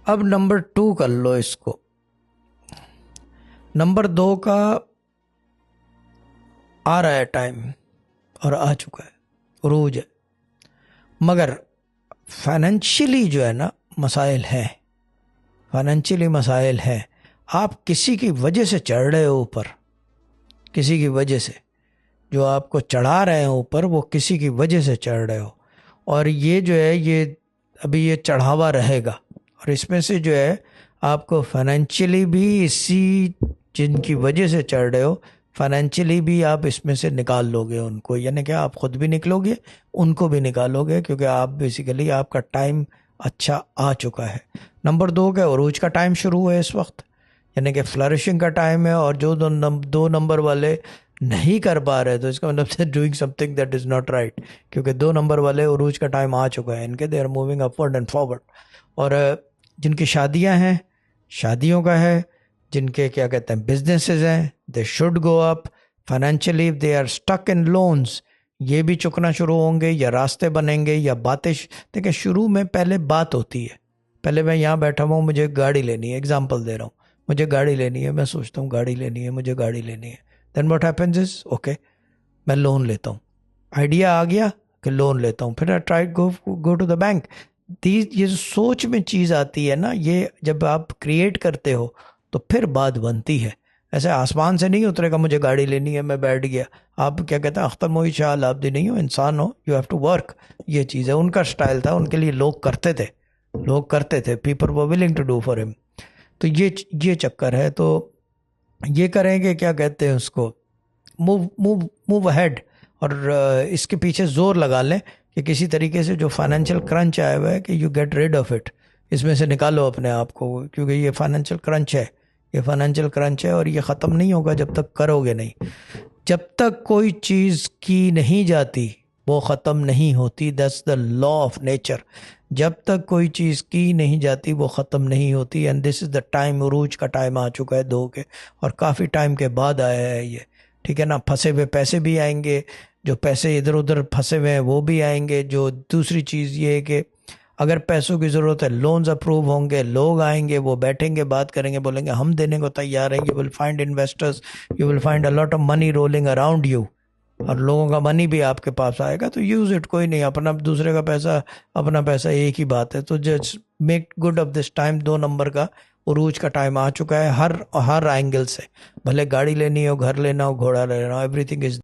अब नंबर 2 कर लो इसको। नंबर 2 का आ रहा है टाइम और आ चुका है, उरूज है, मगर फाइनेंशियली जो है ना मसाइल हैं, फाइनेंशियली मसाइल हैं। आप किसी की वजह से चढ़ रहे हो ऊपर, किसी की वजह से जो आपको चढ़ा रहे हैं ऊपर वो किसी की वजह से चढ़ रहे हो, और ये जो है ये अभी ये चढ़ावा रहेगा, और इसमें से जो है आपको फाइनेंशियली भी इसी जिनकी वजह से चढ़ रहे हो फाइनेंशियली भी आप इसमें से निकाल लोगे उनको, यानी कि आप खुद भी निकलोगे, उनको भी निकालोगे, क्योंकि आप बेसिकली आपका टाइम अच्छा आ चुका है। नंबर 2 का उरूज का टाइम शुरू है इस वक्त, यानी कि फ्लरिशिंग का टाइम है। और जो दो नंबर वाले नहीं कर पा रहे तो इसका मतलब से doing something that is not right, क्योंकि 2 नंबर वाले उरूज का टाइम आ चुका है इनके, they are moving upward and forward. और जिनकी शादियां हैं, शादियों का है, जिनके क्या कहते हैं बिजनेसेस हैं, they should go up financially. They are stuck in loans, ये भी चुकना शुरू होंगे, या रास्ते बनेंगे, या बातें देखिए शुरू में पहले बात होती है। पहले मैं यहाँ बैठा हुआ हूँ, मुझे गाड़ी लेनी है, एग्जाम्पल दे रहा हूँ, मुझे गाड़ी लेनी है, मैं सोचता हूँ गाड़ी लेनी है, मुझे गाड़ी लेनी है। Then what happens is okay, मैं लोन लेता हूँ, आइडिया आ गया कि लोन लेता हूँ, फिर I try go to the bank. ये जो सोच में चीज़ आती है ना, ये जब आप क्रिएट करते हो तो फिर बात बनती है। ऐसे आसमान से नहीं उतरेगा मुझे गाड़ी लेनी है मैं बैठ गया। आप क्या कहते हैं अख्तर मोहित शाह अलाउद्दीन नहीं हो, इंसान हो, यू हैव टू वर्क। ये चीज़ है, उनका स्टाइल था, उनके लिए लोग करते थे, लोग करते थे, people were willing to do for him. तो ये चक्कर है। तो ये करेंगे क्या कहते हैं उसको, मूव मूव मूव अहेड, और इसके पीछे जोर लगा लें कि किसी तरीके से जो फाइनेंशियल क्रंच आया हुआ है कि you get rid of it, इसमें से निकालो अपने आप को, क्योंकि ये फाइनेंशियल क्रंच है, ये फाइनेंशियल क्रंच है, और ये ख़त्म नहीं होगा जब तक करोगे नहीं। जब तक कोई चीज़ की नहीं जाती वो ख़त्म नहीं होती, that's the law of nature. जब तक कोई चीज़ की नहीं जाती वो ख़त्म नहीं होती, and this is the time, उरूज का टाइम आ चुका है 2 के, और काफ़ी टाइम के बाद आया है ये, ठीक है ना। फंसे हुए पैसे भी आएंगे, जो पैसे इधर उधर फंसे हुए हैं वो भी आएंगे। जो दूसरी चीज़ ये है कि अगर पैसों की ज़रूरत है, लोन्स अप्रूव होंगे, लोग आएंगे, वो बैठेंगे, बात करेंगे, बोलेंगे हम देने को तैयार हैं, you will find investors, you will find a lot of money rolling around you, और लोगों का मनी भी आपके पास आएगा। तो यूज़ इट, कोई नहीं, अपना दूसरे का पैसा अपना पैसा एक ही बात है। तो just make good of this time. 2 number का उरूज का टाइम आ चुका है, हर हर एंगल से, भले गाड़ी लेनी हो, घर लेना हो, घोड़ा लेना हो, एवरीथिंग इज